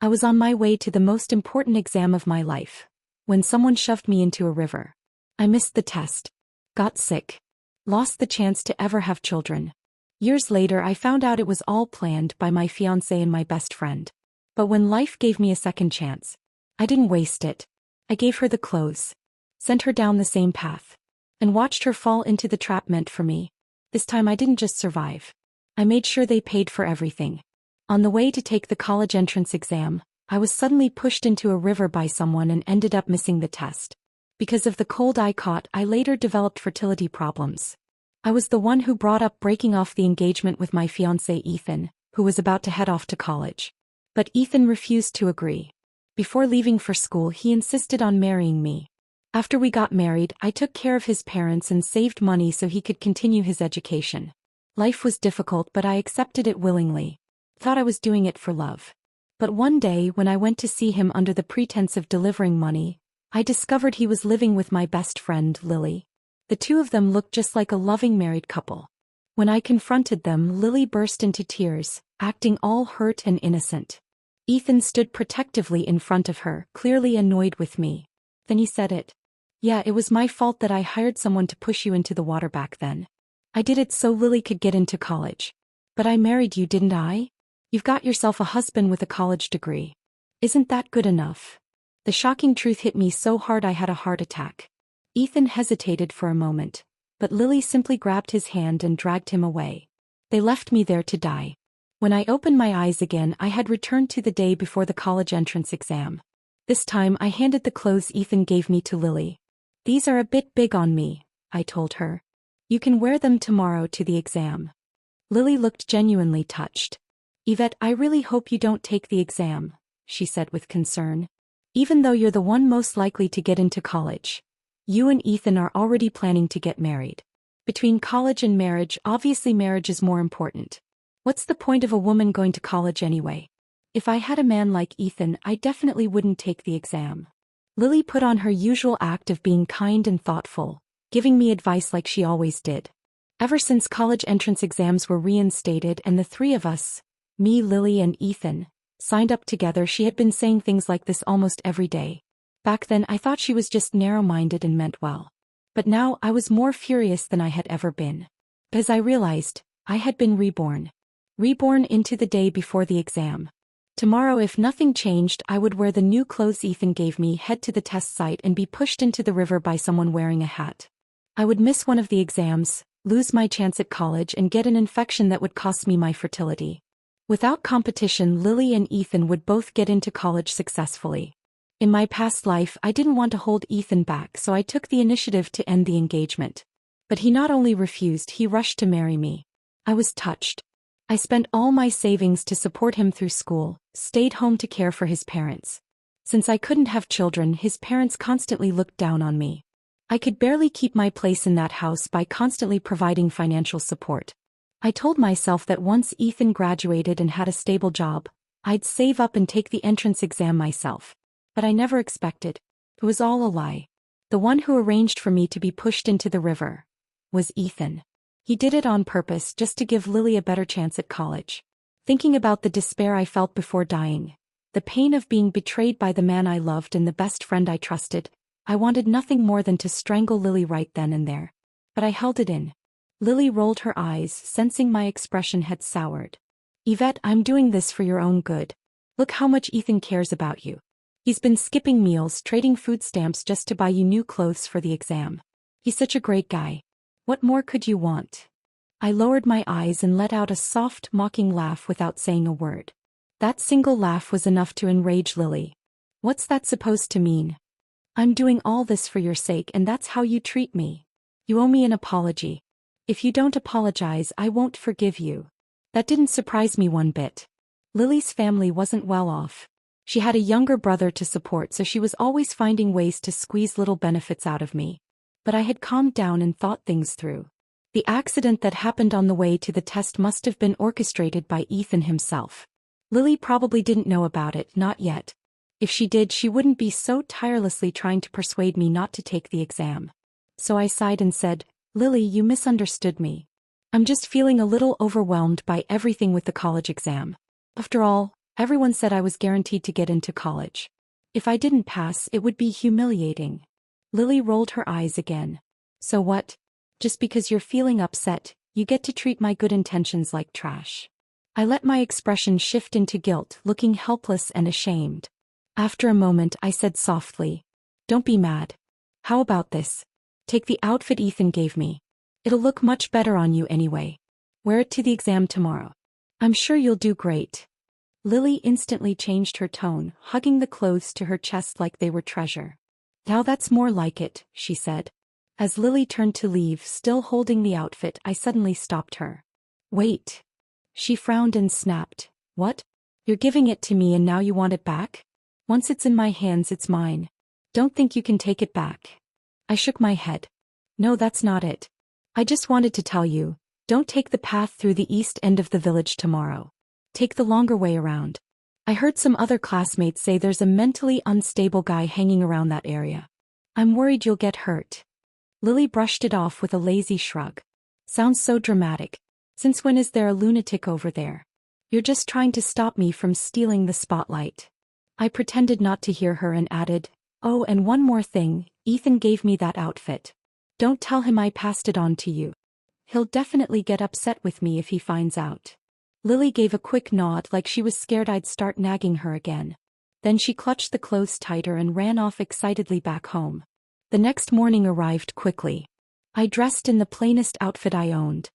I was on my way to the most important exam of my life, when someone shoved me into a river. I missed the test, got sick, lost the chance to ever have children. Years later I found out it was all planned by my fiancé and my best friend. But when life gave me a second chance, I didn't waste it. I gave her the clothes, sent her down the same path, and watched her fall into the trap meant for me. This time I didn't just survive. I made sure they paid for everything. On the way to take the college entrance exam, I was suddenly pushed into a river by someone and ended up missing the test. Because of the cold I caught, I later developed fertility problems. I was the one who brought up breaking off the engagement with my fiancé Ethan, who was about to head off to college. But Ethan refused to agree. Before leaving for school, he insisted on marrying me. After we got married, I took care of his parents and saved money so he could continue his education. Life was difficult, but I accepted it willingly. Thought I was doing it for love. But one day, when I went to see him under the pretense of delivering money, I discovered he was living with my best friend, Lily. The two of them looked just like a loving married couple. When I confronted them, Lily burst into tears, acting all hurt and innocent. Ethan stood protectively in front of her, clearly annoyed with me. Then he said it. Yeah, it was my fault that I hired someone to push you into the water back then. I did it so Lily could get into college. But I married you, didn't I? You've got yourself a husband with a college degree. Isn't that good enough? The shocking truth hit me so hard I had a heart attack. Ethan hesitated for a moment, but Lily simply grabbed his hand and dragged him away. They left me there to die. When I opened my eyes again, I had returned to the day before the college entrance exam. This time I handed the clothes Ethan gave me to Lily. These are a bit big on me, I told her. You can wear them tomorrow to the exam. Lily looked genuinely touched. Yvette, I really hope you don't take the exam, she said with concern. Even though you're the one most likely to get into college, you and Ethan are already planning to get married. Between college and marriage, obviously marriage is more important. What's the point of a woman going to college anyway? If I had a man like Ethan, I definitely wouldn't take the exam. Lily put on her usual act of being kind and thoughtful, giving me advice like she always did. Ever since college entrance exams were reinstated and the three of us, me, Lily, and Ethan, signed up together, she had been saying things like this almost every day. Back then I thought she was just narrow-minded and meant well. But now I was more furious than I had ever been. Because I realized, I had been reborn. Reborn into the day before the exam. Tomorrow, if nothing changed, I would wear the new clothes Ethan gave me, head to the test site, and be pushed into the river by someone wearing a hat. I would miss one of the exams, lose my chance at college, and get an infection that would cost me my fertility. Without competition, Lily and Ethan would both get into college successfully. In my past life, I didn't want to hold Ethan back, so I took the initiative to end the engagement. But he not only refused, he rushed to marry me. I was touched. I spent all my savings to support him through school, stayed home to care for his parents. Since I couldn't have children, his parents constantly looked down on me. I could barely keep my place in that house by constantly providing financial support. I told myself that once Ethan graduated and had a stable job, I'd save up and take the entrance exam myself. But I never expected. It was all a lie. The one who arranged for me to be pushed into the river was Ethan. He did it on purpose, just to give Lily a better chance at college. Thinking about the despair I felt before dying, the pain of being betrayed by the man I loved and the best friend I trusted, I wanted nothing more than to strangle Lily right then and there. But I held it in. Lily rolled her eyes, sensing my expression had soured. Yvette, I'm doing this for your own good. Look how much Ethan cares about you. He's been skipping meals, trading food stamps just to buy you new clothes for the exam. He's such a great guy. What more could you want? I lowered my eyes and let out a soft, mocking laugh without saying a word. That single laugh was enough to enrage Lily. What's that supposed to mean? I'm doing all this for your sake, and that's how you treat me. You owe me an apology. If you don't apologize, I won't forgive you. That didn't surprise me one bit. Lily's family wasn't well off. She had a younger brother to support, so she was always finding ways to squeeze little benefits out of me. But I had calmed down and thought things through. The accident that happened on the way to the test must have been orchestrated by Ethan himself. Lily probably didn't know about it, not yet. If she did, she wouldn't be so tirelessly trying to persuade me not to take the exam. So I sighed and said, Lily, you misunderstood me. I'm just feeling a little overwhelmed by everything with the college exam. After all, Everyone said I was guaranteed to get into college. If I didn't pass, it would be humiliating. Lily rolled her eyes again. So what? Just because you're feeling upset, you get to treat my good intentions like trash. I let my expression shift into guilt, looking helpless and ashamed. After a moment, I said softly, "Don't be mad. How about this? Take the outfit Ethan gave me. It'll look much better on you anyway. Wear it to the exam tomorrow. I'm sure you'll do great." Lily instantly changed her tone, hugging the clothes to her chest like they were treasure. "Now that's more like it," she said. As Lily turned to leave, still holding the outfit, I suddenly stopped her. "Wait." She frowned and snapped. "What? You're giving it to me and now you want it back? Once it's in my hands, it's mine. Don't think you can take it back." I shook my head. "No, that's not it. I just wanted to tell you, don't take the path through the east end of the village tomorrow. Take the longer way around. I heard some other classmates say there's a mentally unstable guy hanging around that area. I'm worried you'll get hurt." Lily brushed it off with a lazy shrug. "Sounds so dramatic. Since when is there a lunatic over there? You're just trying to stop me from stealing the spotlight." I pretended not to hear her and added, "Oh, and one more thing, Ethan gave me that outfit. Don't tell him I passed it on to you. He'll definitely get upset with me if he finds out." Lily gave a quick nod like she was scared I'd start nagging her again. Then she clutched the clothes tighter and ran off excitedly back home. The next morning arrived quickly. I dressed in the plainest outfit I owned.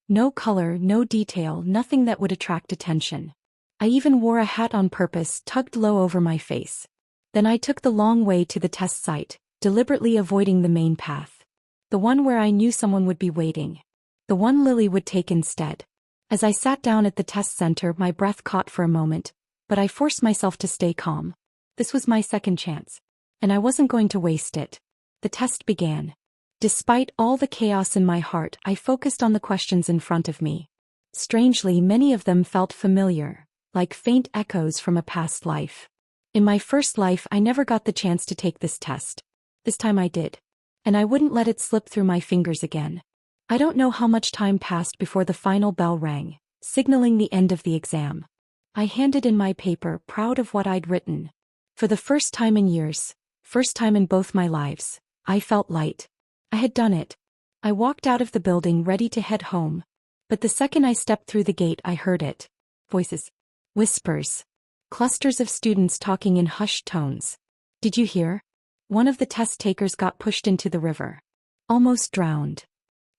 No color, no detail, nothing that would attract attention. I even wore a hat on purpose, tugged low over my face. Then I took the long way to the test site, deliberately avoiding the main path. The one where I knew someone would be waiting. The one Lily would take instead. As I sat down at the test center, my breath caught for a moment, but I forced myself to stay calm. This was my second chance. And I wasn't going to waste it. The test began. Despite all the chaos in my heart, I focused on the questions in front of me. Strangely, many of them felt familiar, like faint echoes from a past life. In my first life, I never got the chance to take this test. This time I did. And I wouldn't let it slip through my fingers again. I don't know how much time passed before the final bell rang, signaling the end of the exam. I handed in my paper, proud of what I'd written. For the first time in years, first time in both my lives, I felt light. I had done it. I walked out of the building ready to head home. But the second I stepped through the gate, I heard it. Voices. Whispers. Clusters of students talking in hushed tones. "Did you hear? One of the test takers got pushed into the river. Almost drowned."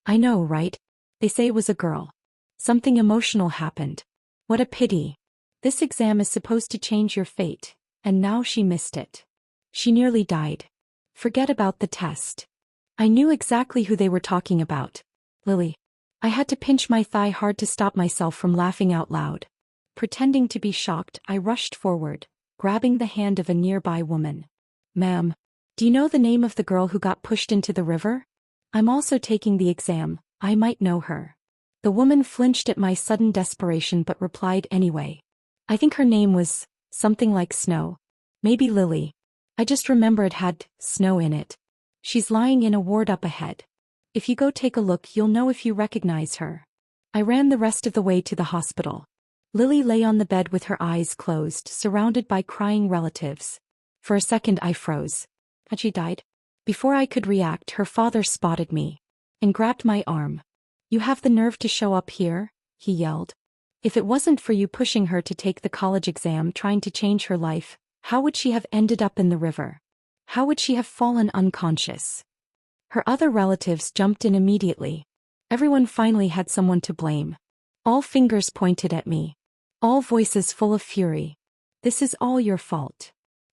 "I know, right? They say it was a girl. Something emotional happened. What a pity. This exam is supposed to change your fate, and now she missed it. She nearly died. Forget about the test." I knew exactly who they were talking about. Lily. I had to pinch my thigh hard to stop myself from laughing out loud. Pretending to be shocked, I rushed forward, grabbing the hand of a nearby woman. "Ma'am, do you know the name of the girl who got pushed into the river? I'm also taking the exam, I might know her." The woman flinched at my sudden desperation but replied anyway. "I think her name was something like Snow. Maybe Lily. I just remember it had snow in it. She's lying in a ward up ahead. If you go take a look, you'll know if you recognize her." I ran the rest of the way to the hospital. Lily lay on the bed with her eyes closed, surrounded by crying relatives. For a second I froze. Had she died? Before I could react, her father spotted me and grabbed my arm. "You have the nerve to show up here?" he yelled. "If it wasn't for you pushing her to take the college exam, trying to change her life, how would she have ended up in the river? How would she have fallen unconscious?" Her other relatives jumped in immediately. Everyone finally had someone to blame. All fingers pointed at me. All voices full of fury. "This is all your fault.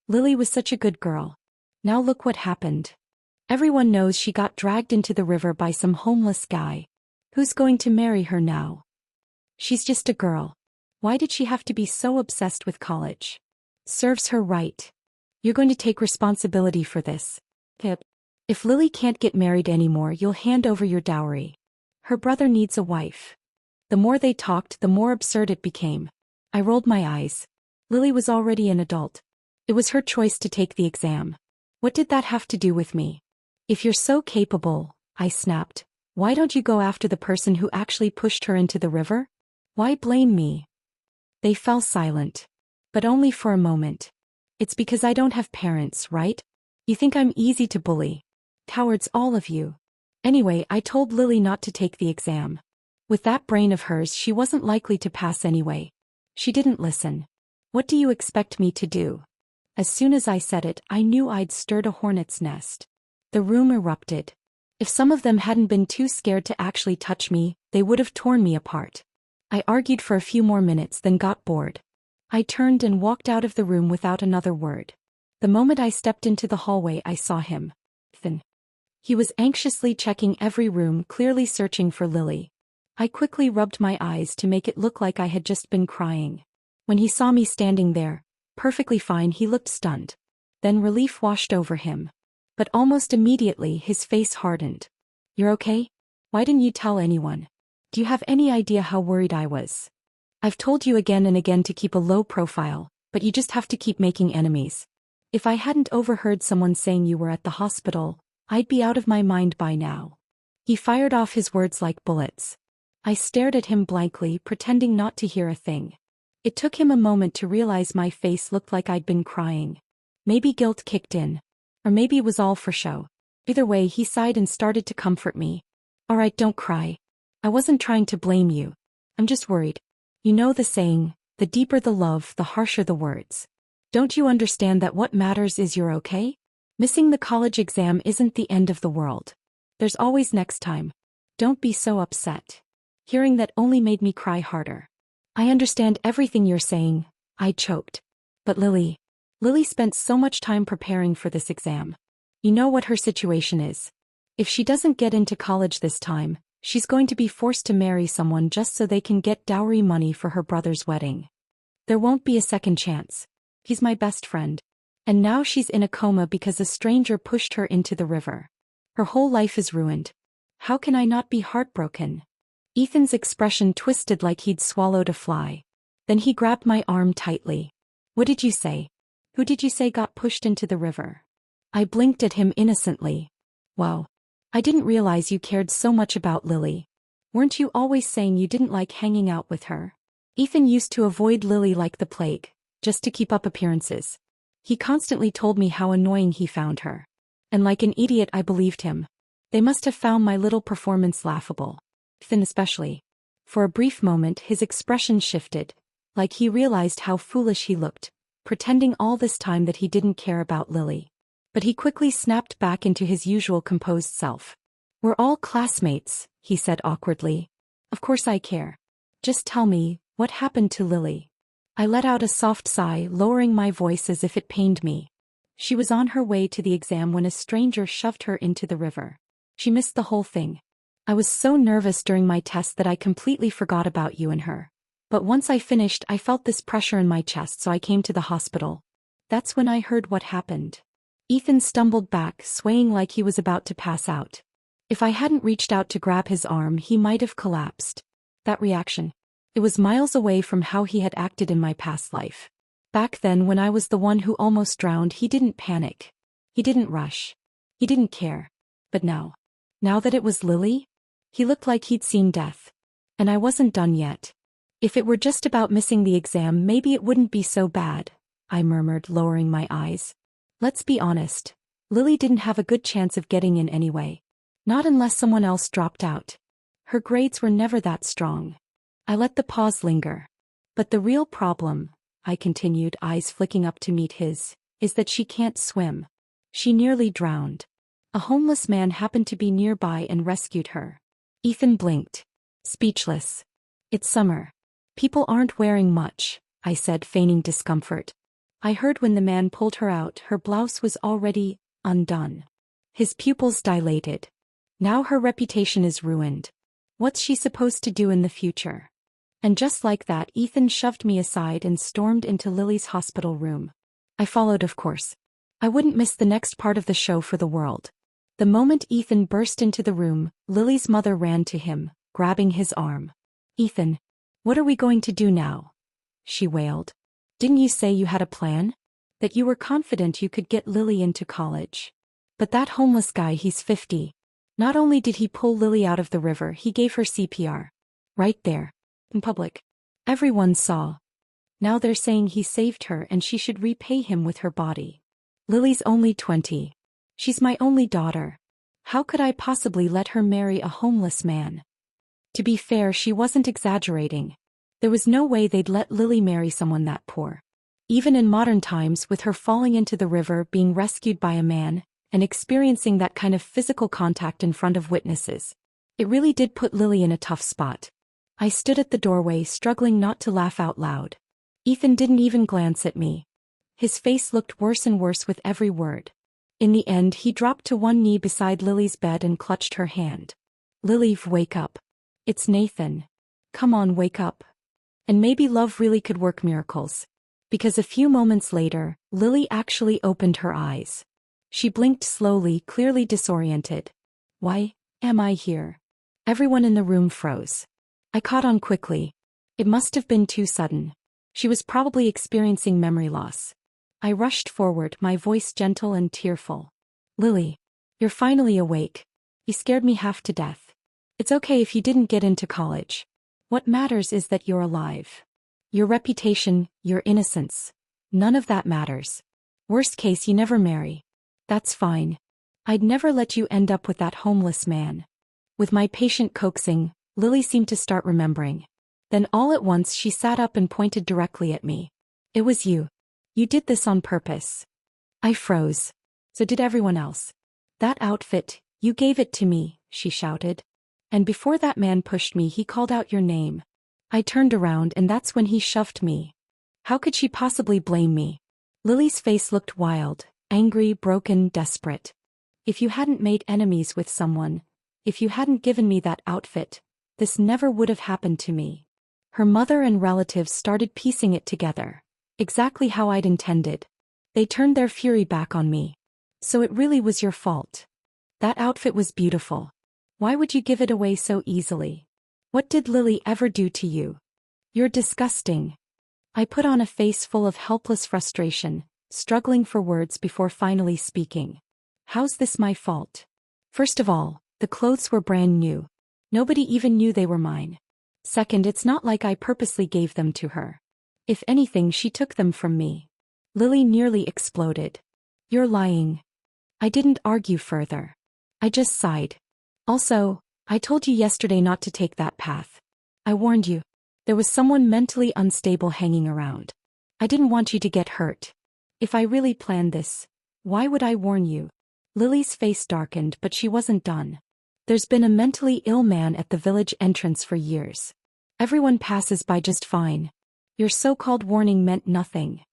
Lily was such a good girl. Now look what happened. Everyone knows she got dragged into the river by some homeless guy. Who's going to marry her now? She's just a girl. Why did she have to be so obsessed with college? Serves her right. You're going to take responsibility for this. Pip. If Lily can't get married anymore, you'll hand over your dowry. Her brother needs a wife." The more they talked, the more absurd it became. I rolled my eyes. Lily was already an adult. It was her choice to take the exam. What did that have to do with me? "If you're so capable," I snapped, "why don't you go after the person who actually pushed her into the river? Why blame me?" They fell silent. But only for a moment. It's because I don't have parents, right? You think I'm easy to bully. Cowards, all of you. Anyway, I told Lily not to take the exam. With that brain of hers, she wasn't likely to pass anyway. She didn't listen. What do you expect me to do? As soon as I said it, I knew I'd stirred a hornet's nest. The room erupted. If some of them hadn't been too scared to actually touch me, they would have torn me apart. I argued for a few more minutes, then got bored. I turned and walked out of the room without another word. The moment I stepped into the hallway, I saw him. Ethan. He was anxiously checking every room, clearly searching for Lily. I quickly rubbed my eyes to make it look like I had just been crying. When he saw me standing there, perfectly fine, he looked stunned. Then relief washed over him. But almost immediately his face hardened. You're okay? Why didn't you tell anyone? Do you have any idea how worried I was? I've told you again and again to keep a low profile, but you just have to keep making enemies. If I hadn't overheard someone saying you were at the hospital, I'd be out of my mind by now. He fired off his words like bullets. I stared at him blankly, pretending not to hear a thing. It took him a moment to realize my face looked like I'd been crying. Maybe guilt kicked in. Or maybe it was all for show. Either way, he sighed and started to comfort me. All right, don't cry. I wasn't trying to blame you. I'm just worried. You know the saying, the deeper the love, the harsher the words. Don't you understand that what matters is you're okay? Missing the college exam isn't the end of the world. There's always next time. Don't be so upset. Hearing that only made me cry harder. I understand everything you're saying, I choked. But Lily spent so much time preparing for this exam. You know what her situation is. If she doesn't get into college this time, she's going to be forced to marry someone just so they can get dowry money for her brother's wedding. There won't be a second chance. He's my best friend. And now she's in a coma because a stranger pushed her into the river. Her whole life is ruined. How can I not be heartbroken? Ethan's expression twisted like he'd swallowed a fly. Then he grabbed my arm tightly. What did you say? Who did you say got pushed into the river? I blinked at him innocently. Wow. I didn't realize you cared so much about Lily. Weren't you always saying you didn't like hanging out with her? Ethan used to avoid Lily like the plague, just to keep up appearances. He constantly told me how annoying he found her. And like an idiot, I believed him. They must have found my little performance laughable. Ethan especially. For a brief moment his expression shifted, like he realized how foolish he looked, pretending all this time that he didn't care about Lily. But he quickly snapped back into his usual composed self. We're all classmates, he said awkwardly. Of course I care. Just tell me, what happened to Lily? I let out a soft sigh, lowering my voice as if it pained me. She was on her way to the exam when a stranger shoved her into the river. She missed the whole thing. I was so nervous during my test that I completely forgot about you and her. But once I finished, I felt this pressure in my chest, so I came to the hospital. That's when I heard what happened. Ethan stumbled back, swaying like he was about to pass out. If I hadn't reached out to grab his arm, he might have collapsed. That reaction. It was miles away from how he had acted in my past life. Back then, when I was the one who almost drowned, he didn't panic. He didn't rush. He didn't care. But now that it was Lily, he looked like he'd seen death. And I wasn't done yet. If it were just about missing the exam, maybe it wouldn't be so bad, I murmured, lowering my eyes. Let's be honest. Lily didn't have a good chance of getting in anyway. Not unless someone else dropped out. Her grades were never that strong. I let the pause linger. But the real problem, I continued, eyes flicking up to meet his, is that she can't swim. She nearly drowned. A homeless man happened to be nearby and rescued her. Ethan blinked. Speechless. It's summer. People aren't wearing much, I said, feigning discomfort. I heard when the man pulled her out, her blouse was already undone. His pupils dilated. Now her reputation is ruined. What's she supposed to do in the future? And just like that, Ethan shoved me aside and stormed into Lily's hospital room. I followed, of course. I wouldn't miss the next part of the show for the world. The moment Ethan burst into the room, Lily's mother ran to him, grabbing his arm. Ethan, what are we going to do now? She wailed. Didn't you say you had a plan? That you were confident you could get Lily into college? But that homeless guy, he's 50. Not only did he pull Lily out of the river, he gave her CPR. Right there. In public. Everyone saw. Now they're saying he saved her and she should repay him with her body. Lily's only 20. She's my only daughter. How could I possibly let her marry a homeless man? To be fair, she wasn't exaggerating. There was no way they'd let Lily marry someone that poor. Even in modern times, with her falling into the river, being rescued by a man, and experiencing that kind of physical contact in front of witnesses, it really did put Lily in a tough spot. I stood at the doorway, struggling not to laugh out loud. Ethan didn't even glance at me. His face looked worse and worse with every word. In the end, he dropped to one knee beside Lily's bed and clutched her hand. "Lily, wake up. It's Nathan. Come on, wake up." And maybe love really could work miracles. Because a few moments later, Lily actually opened her eyes. She blinked slowly, clearly disoriented. "Why am I here?" Everyone in the room froze. I caught on quickly. It must have been too sudden. She was probably experiencing memory loss. I rushed forward, my voice gentle and tearful. "Lily, you're finally awake. You scared me half to death. It's okay if you didn't get into college. What matters is that you're alive. Your reputation, your innocence. None of that matters. Worst case, you never marry. That's fine. I'd never let you end up with that homeless man." With my patient coaxing, Lily seemed to start remembering. Then all at once she sat up and pointed directly at me. "It was you. You did this on purpose." I froze. "So did everyone else. That outfit, you gave it to me," she shouted. "And before that man pushed me, he called out your name. I turned around and that's when he shoved me. How could she possibly blame me?" Lily's face looked wild, angry, broken, desperate. "If you hadn't made enemies with someone, if you hadn't given me that outfit, this never would have happened to me." Her mother and relatives started piecing it together. Exactly how I'd intended. They turned their fury back on me. "So it really was your fault. That outfit was beautiful. Why would you give it away so easily? What did Lily ever do to you? You're disgusting." I put on a face full of helpless frustration, struggling for words before finally speaking. "How's this my fault? First of all, the clothes were brand new. Nobody even knew they were mine. Second, it's not like I purposely gave them to her. If anything, she took them from me." Lily nearly exploded. "You're lying." I didn't argue further. I just sighed. "Also, I told you yesterday not to take that path. I warned you. There was someone mentally unstable hanging around. I didn't want you to get hurt. If I really planned this, why would I warn you?" Lily's face darkened, but she wasn't done. "There's been a mentally ill man at the village entrance for years. Everyone passes by just fine. Your so-called warning meant nothing."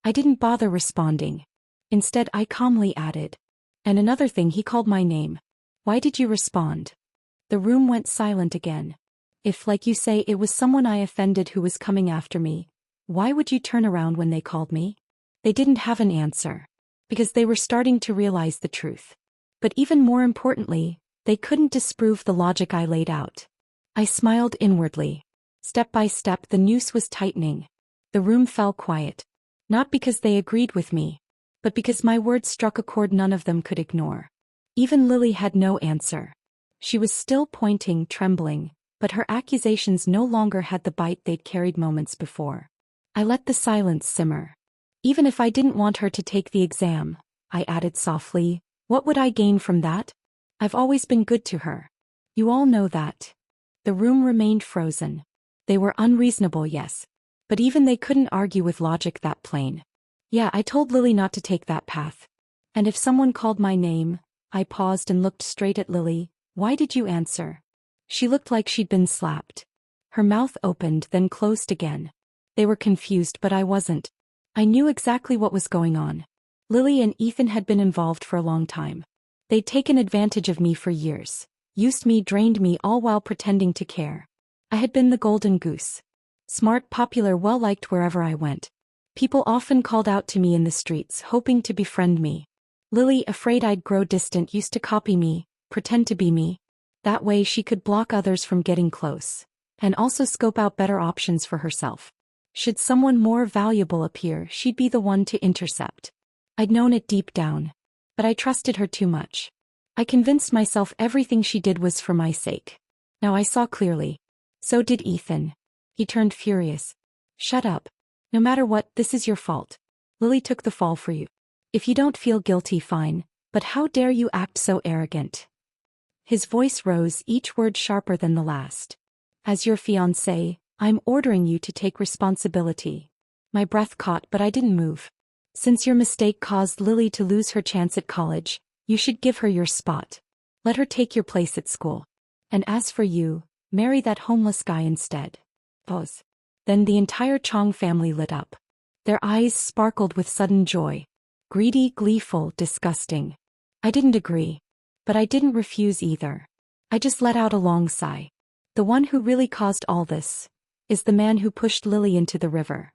I didn't bother responding. Instead, I calmly added, "And another thing, he called my name. Why did you respond?" The room went silent again. "If, like you say, it was someone I offended who was coming after me, why would you turn around when they called me?" They didn't have an answer. Because they were starting to realize the truth. But even more importantly, they couldn't disprove the logic I laid out. I smiled inwardly. Step by step, the noose was tightening. The room fell quiet. Not because they agreed with me, but because my words struck a chord none of them could ignore. Even Lily had no answer. She was still pointing, trembling, but her accusations no longer had the bite they'd carried moments before. I let the silence simmer. "Even if I didn't want her to take the exam," I added softly, "what would I gain from that? I've always been good to her. You all know that." The room remained frozen. They were unreasonable, yes. But even they couldn't argue with logic that plain. "Yeah, I told Lily not to take that path. And if someone called my name," I paused and looked straight at Lily, "why did you answer?" She looked like she'd been slapped. Her mouth opened, then closed again. They were confused, but I wasn't. I knew exactly what was going on. Lily and Ethan had been involved for a long time. They'd taken advantage of me for years. Used me, drained me, all while pretending to care. I had been the golden goose. Smart, popular, well-liked wherever I went. People often called out to me in the streets, hoping to befriend me. Lily, afraid I'd grow distant, used to copy me, pretend to be me. That way she could block others from getting close. And also scope out better options for herself. Should someone more valuable appear, she'd be the one to intercept. I'd known it deep down. But I trusted her too much. I convinced myself everything she did was for my sake. Now I saw clearly. So did Ethan. He turned furious. "Shut up. No matter what, this is your fault. Lily took the fall for you. If you don't feel guilty, fine, but how dare you act so arrogant? His voice rose, each word sharper than the last. As your fiancé, I'm ordering you to take responsibility. My breath caught, but I didn't move. Since your mistake caused Lily to lose her chance at college, you should give her your spot. Let her take your place at school. And as for you, marry that homeless guy instead. Pause. Then the entire Chong family lit up. Their eyes sparkled with sudden joy. Greedy, gleeful, disgusting. I didn't agree. But I didn't refuse either. I just let out a long sigh. The one who really caused all this is the man who pushed Lily into the river.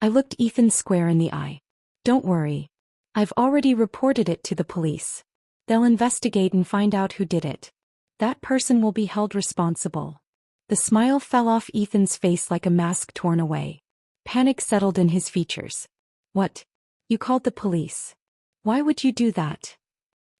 I looked Ethan square in the eye. Don't worry. I've already reported it to the police. They'll investigate and find out who did it. That person will be held responsible. The smile fell off Ethan's face like a mask torn away. Panic settled in his features. What? You called the police? Why would you do that?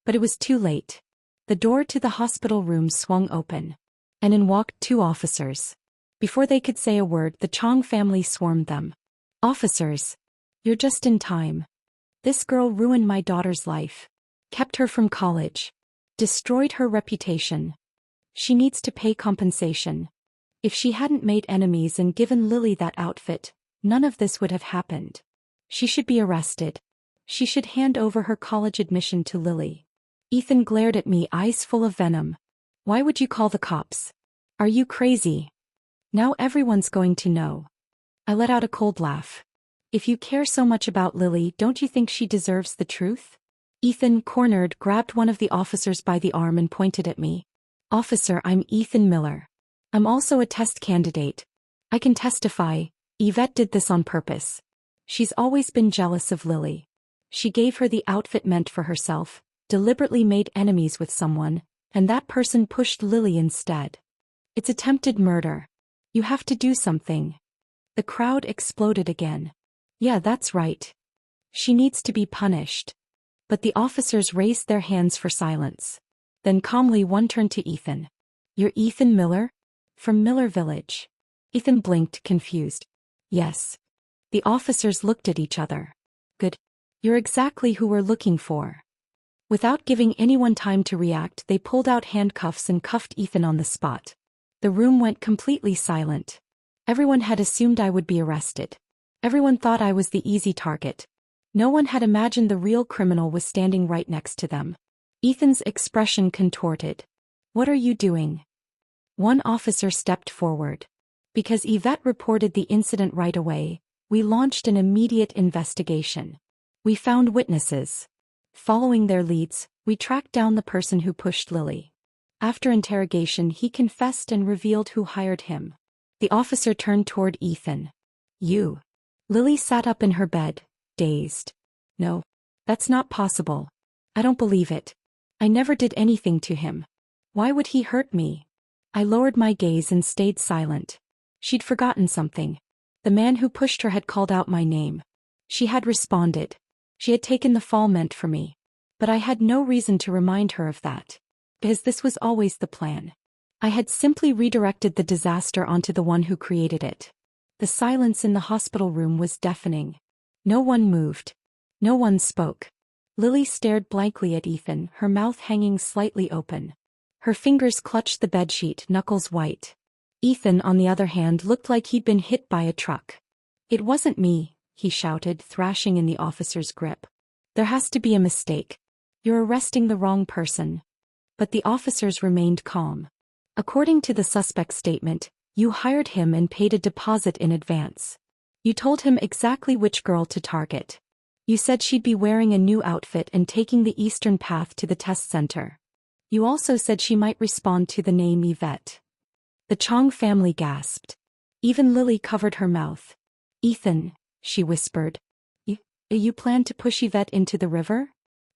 But it was too late. The door to the hospital room swung open. And in walked 2 officers. Before they could say a word, the Chong family swarmed them. Officers. You're just in time. This girl ruined my daughter's life. Kept her from college. Destroyed her reputation. She needs to pay compensation. If she hadn't made enemies and given Lily that outfit, none of this would have happened. She should be arrested. She should hand over her college admission to Lily. Ethan glared at me, eyes full of venom. Why would you call the cops? Are you crazy? Now everyone's going to know. I let out a cold laugh. If you care so much about Lily, don't you think she deserves the truth? Ethan, cornered, grabbed one of the officers by the arm and pointed at me. Officer, I'm Ethan Miller. I'm also a test candidate. I can testify, Yvette did this on purpose. She's always been jealous of Lily. She gave her the outfit meant for herself, deliberately made enemies with someone, and that person pushed Lily instead. It's attempted murder. You have to do something. The crowd exploded again. Yeah, that's right. She needs to be punished. But the officers raised their hands for silence. Then calmly one turned to Ethan. You're Ethan Miller? From Miller Village. Ethan blinked, confused. Yes. The officers looked at each other. Good. You're exactly who we're looking for. Without giving anyone time to react, they pulled out handcuffs and cuffed Ethan on the spot. The room went completely silent. Everyone had assumed I would be arrested. Everyone thought I was the easy target. No one had imagined the real criminal was standing right next to them. Ethan's expression contorted. What are you doing? One officer stepped forward. Because Yvette reported the incident right away, we launched an immediate investigation. We found witnesses. Following their leads, we tracked down the person who pushed Lily. After interrogation, he confessed and revealed who hired him. The officer turned toward Ethan. You. Lily sat up in her bed, dazed. No. That's not possible. I don't believe it. I never did anything to him. Why would he hurt me? I lowered my gaze and stayed silent. She'd forgotten something. The man who pushed her had called out my name. She had responded. She had taken the fall meant for me. But I had no reason to remind her of that. Because this was always the plan. I had simply redirected the disaster onto the one who created it. The silence in the hospital room was deafening. No one moved. No one spoke. Lily stared blankly at Ethan, her mouth hanging slightly open. Her fingers clutched the bedsheet, knuckles white. Ethan, on the other hand, looked like he'd been hit by a truck. It wasn't me, he shouted, thrashing in the officer's grip. There has to be a mistake. You're arresting the wrong person. But the officers remained calm. According to the suspect's statement, you hired him and paid a deposit in advance. You told him exactly which girl to target. You said she'd be wearing a new outfit and taking the eastern path to the test center. You also said she might respond to the name Yvette. The Chong family gasped. Even Lily covered her mouth. Ethan, she whispered. You plan to push Yvette into the river?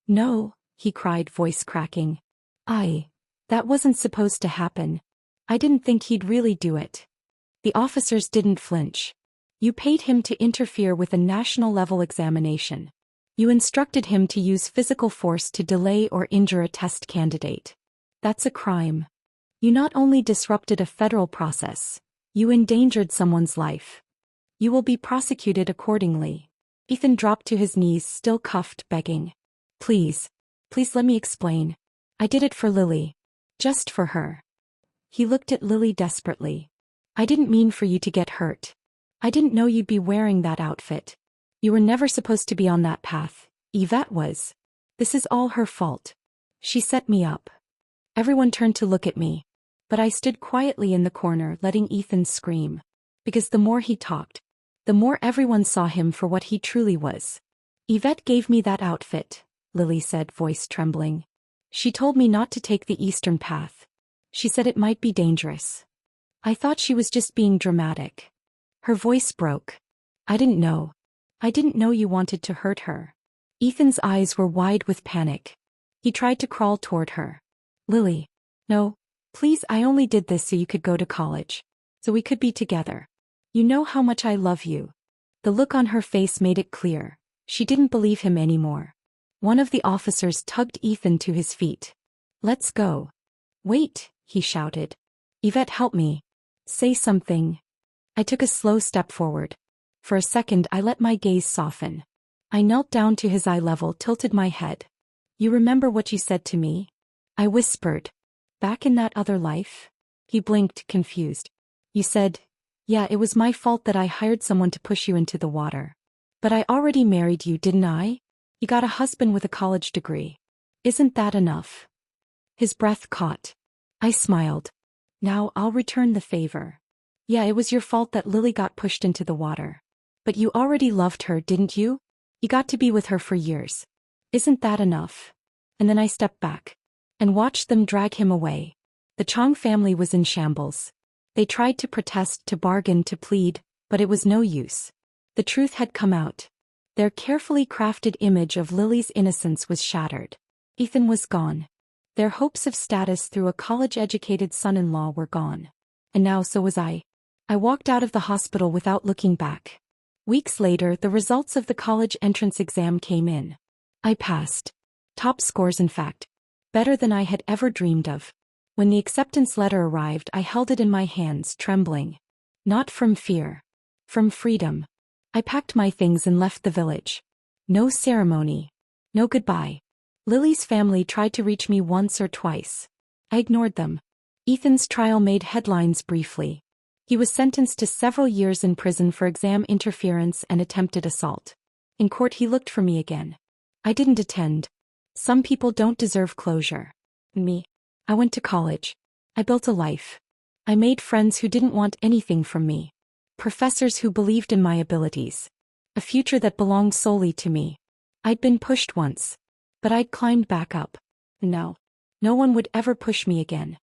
No, he cried, voice cracking. That wasn't supposed to happen. I didn't think he'd really do it. The officers didn't flinch. You paid him to interfere with a national-level examination. You instructed him to use physical force to delay or injure a test candidate. That's a crime. You not only disrupted a federal process, you endangered someone's life. You will be prosecuted accordingly. Ethan dropped to his knees, still cuffed, begging. Please. Please let me explain. I did it for Lily. Just for her. He looked at Lily desperately. I didn't mean for you to get hurt. I didn't know you'd be wearing that outfit. You were never supposed to be on that path. Yvette was. This is all her fault. She set me up. Everyone turned to look at me. But I stood quietly in the corner, letting Ethan scream. Because the more he talked, the more everyone saw him for what he truly was. Yvette gave me that outfit, Lily said, voice trembling. She told me not to take the eastern path. She said it might be dangerous. I thought she was just being dramatic. Her voice broke. I didn't know. I didn't know you wanted to hurt her. Ethan's eyes were wide with panic. He tried to crawl toward her. Lily. No. Please, I only did this so you could go to college. So we could be together. You know how much I love you. The look on her face made it clear. She didn't believe him anymore. One of the officers tugged Ethan to his feet. Let's go. Wait, he shouted. Yvette, help me. Say something. I took a slow step forward. For a second I let my gaze soften. I knelt down to his eye level, tilted my head. You remember what you said to me? I whispered. Back in that other life? He blinked, confused. You said, yeah, it was my fault that I hired someone to push you into the water. But I already married you, didn't I? You got a husband with a college degree. Isn't that enough? His breath caught. I smiled. Now I'll return the favor. Yeah, it was your fault that Lily got pushed into the water. But you already loved her, didn't you? You got to be with her for years. Isn't that enough? And then I stepped back and watched them drag him away. The Chong family was in shambles. They tried to protest, to bargain, to plead, but it was no use. The truth had come out. Their carefully crafted image of Lily's innocence was shattered. Ethan was gone. Their hopes of status through a college-educated son-in-law were gone. And now so was I. I walked out of the hospital without looking back. Weeks later, the results of the college entrance exam came in. I passed. Top scores, in fact. Better than I had ever dreamed of. When the acceptance letter arrived, I held it in my hands, trembling. Not from fear. From freedom. I packed my things and left the village. No ceremony. No goodbye. Lily's family tried to reach me once or twice. I ignored them. Ethan's trial made headlines briefly. He was sentenced to several years in prison for exam interference and attempted assault. In court he looked for me again. I didn't attend. Some people don't deserve closure. Me. I went to college. I built a life. I made friends who didn't want anything from me. Professors who believed in my abilities. A future that belonged solely to me. I'd been pushed once. But I'd climbed back up. No. No one would ever push me again.